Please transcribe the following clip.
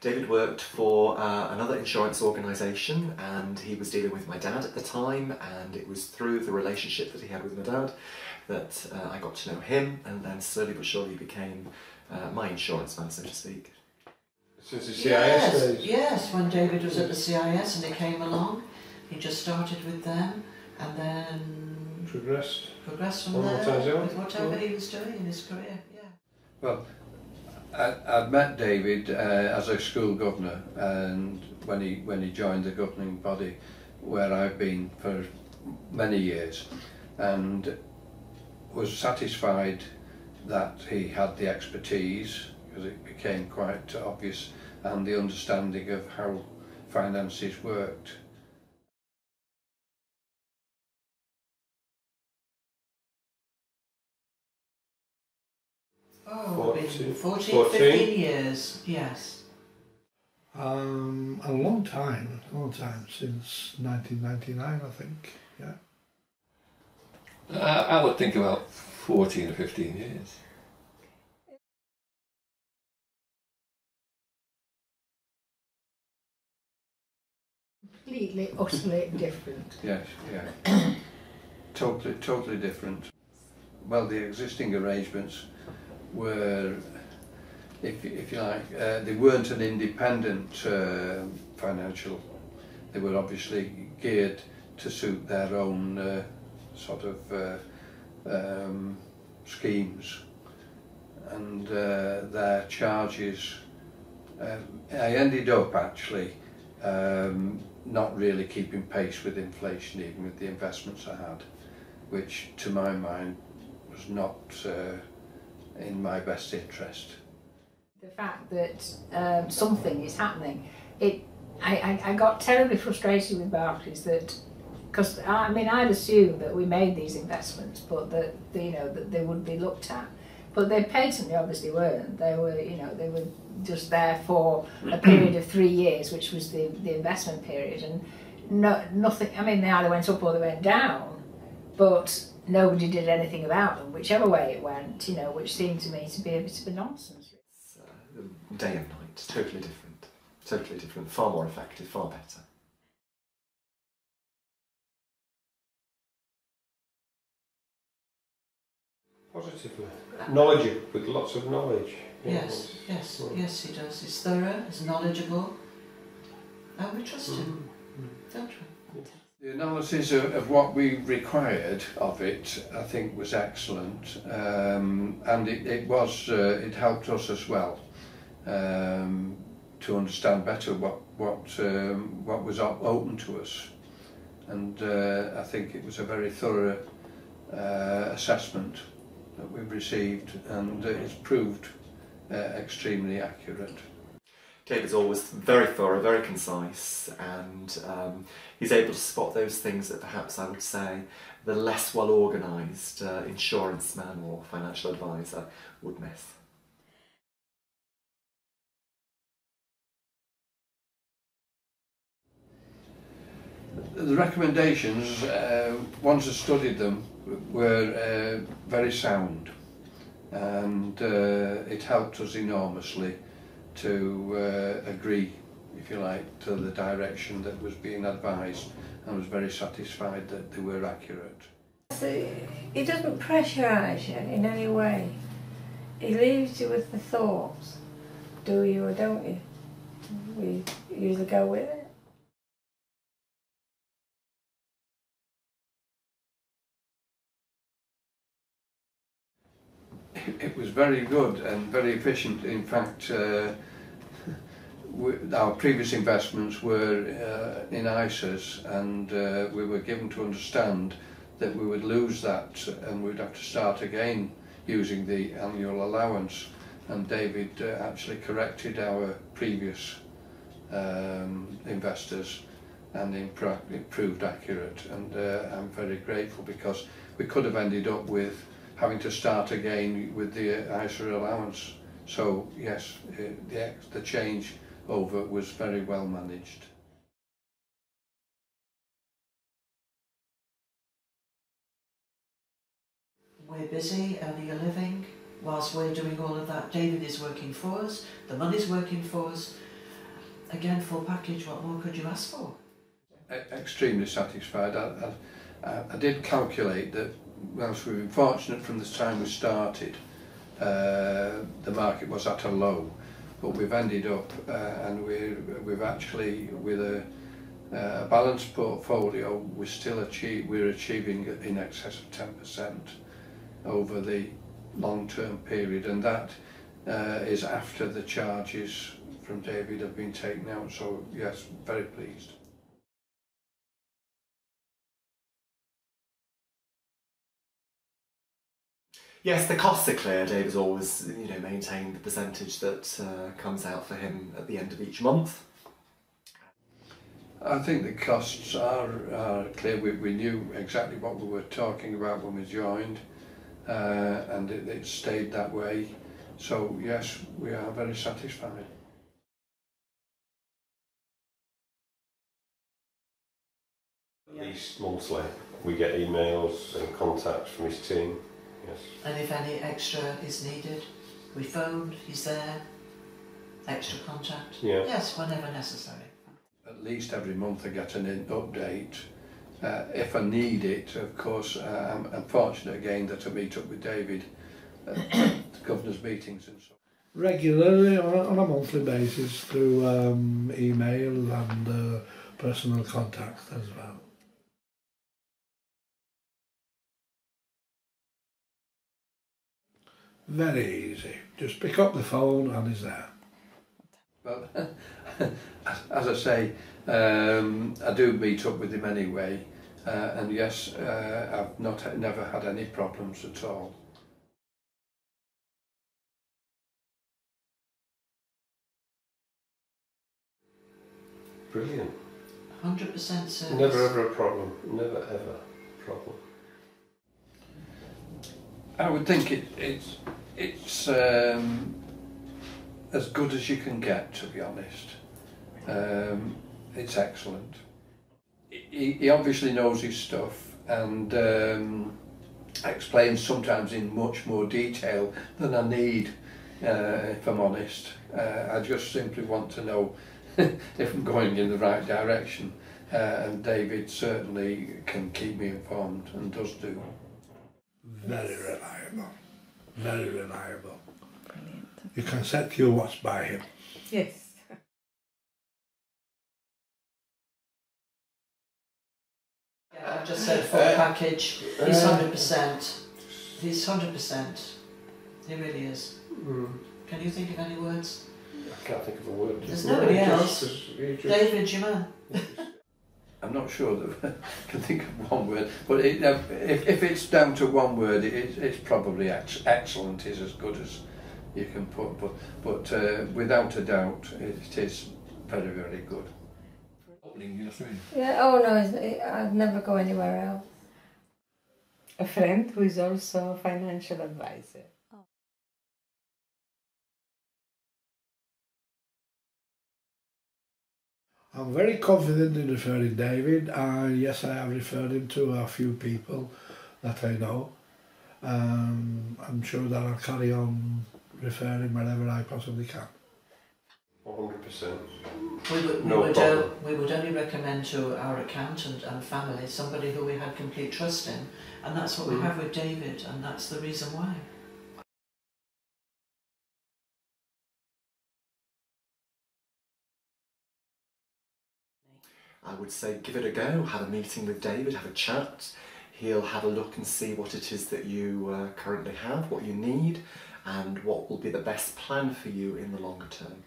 David worked for another insurance organisation, and he was dealing with my dad at the time, and it was through the relationship that he had with my dad that I got to know him, and then slowly but surely became my insurance man, so to speak. Since the CIS days? Yes, when David was at the CIS and he came along, he just started with them and then Progressed from there with whatever he was doing in his career. Yeah. Well, I'd met David as a school governor, and when he joined the governing body, where I've been for many years, and was satisfied that he had the expertise, because it became quite obvious, and the understanding of how finances worked. Oh, 14, 15 years, yes. A long time, since 1999, I think, yeah. I would think about 14 or 15 years. Completely, utterly different. Yes, yeah. Totally different. Well, the existing arrangements were, if you like, they weren't an independent financial. They were obviously geared to suit their own sort of schemes, and their charges. I ended up actually not really keeping pace with inflation, even with the investments I had, which to my mind was not in my best interest. The fact that something is happening, I got terribly frustrated with Barclays, that because I mean I'd assumed that we made these investments, but that that they would be looked at, but they patently obviously weren't. They were they were just there for a period of 3 years, which was the investment period, and nothing. I mean, they either went up or they went down, but nobody did anything about them, whichever way it went, which seemed to me to be a bit of a nonsense. It's day and night, totally different, far more effective, far better. Positively. Knowledgeable, with lots of knowledge. Yes, he does. He's thorough, he's knowledgeable, and we trust him, don't we? The analysis of what we required of it, I think, was excellent, and it helped us as well to understand better what was open to us, and I think it was a very thorough assessment that we've received, and it's proved extremely accurate. David's always very thorough, very concise, and he's able to spot those things that perhaps I would say the less well organised insurance man or financial advisor would miss. The recommendations, once I studied them, were very sound, and it helped us enormously to agree, if you like, to the direction that was being advised, and was very satisfied that they were accurate. He doesn't pressurise you in any way. He leaves you with the thoughts. Do you or don't you? We usually go with it. It was very good and very efficient. In fact, our previous investments were in ISAs, and we were given to understand that we would lose that and we'd have to start again using the annual allowance. And David actually corrected our previous investors, and it proved accurate. And I'm very grateful, because we could have ended up with having to start again with the ISA allowance. So yes, the change over was very well managed. We're busy earning a living whilst we're doing all of that. David is working for us, the money's working for us, again, full package, what more could you ask for? Extremely satisfied. I did calculate that whilst we've been fortunate from the time we started, the market was at a low, but we've ended up and we've actually, with a balanced portfolio, we're achieving in excess of 10% over the long-term period, and that is after the charges from David have been taken out. So yes, very pleased. Yes, the costs are clear. David's always, maintained the percentage that comes out for him at the end of each month. I think the costs are clear. We knew exactly what we were talking about when we joined, and it stayed that way. So yes, we are very satisfied. At least monthly, we get emails and contacts from his team. Yes. And if any extra is needed, we phone, he's there, extra contact. Yeah. Yes, whenever necessary. At least every month I get an update. If I need it, of course, I'm fortunate again that I meet up with David at the governor's meetings and so. Regularly, on a monthly basis, through email and personal contact as well. Very easy. Just pick up the phone and he's there. Well, as I say, I do meet up with him anyway, and yes, I've never had any problems at all. Brilliant. 100% service. Never ever a problem. Never ever a problem. I would think it's as good as you can get, to be honest. It's excellent. He obviously knows his stuff and explains sometimes in much more detail than I need, if I'm honest. I just simply want to know if I'm going in the right direction, and David certainly can keep me informed and does do. Very reliable. Very reliable. Brilliant. You can set your watch by him. Yes. Yeah, I've just said full package. He's 100%. He's 100%. He really is. Can you think of any words? I can't think of a word. There's nobody else. Just David, your man. I'm not sure that I can think of one word, but if it's down to one word, it's probably excellent is as good as you can put, but without a doubt, it is very, very good. Yeah, oh no, I'd never go anywhere else. A friend who is also a financial advisor. I'm very confident in referring David. Yes, I have referred him to a few people that I know. I'm sure that I'll carry on referring wherever I possibly can. 100%. We would only recommend to our accountant and family somebody who we had complete trust in, and that's what we have with David, and that's the reason why. I would say give it a go, have a meeting with David, have a chat. He'll have a look and see what it is that you currently have, what you need, and what will be the best plan for you in the longer term.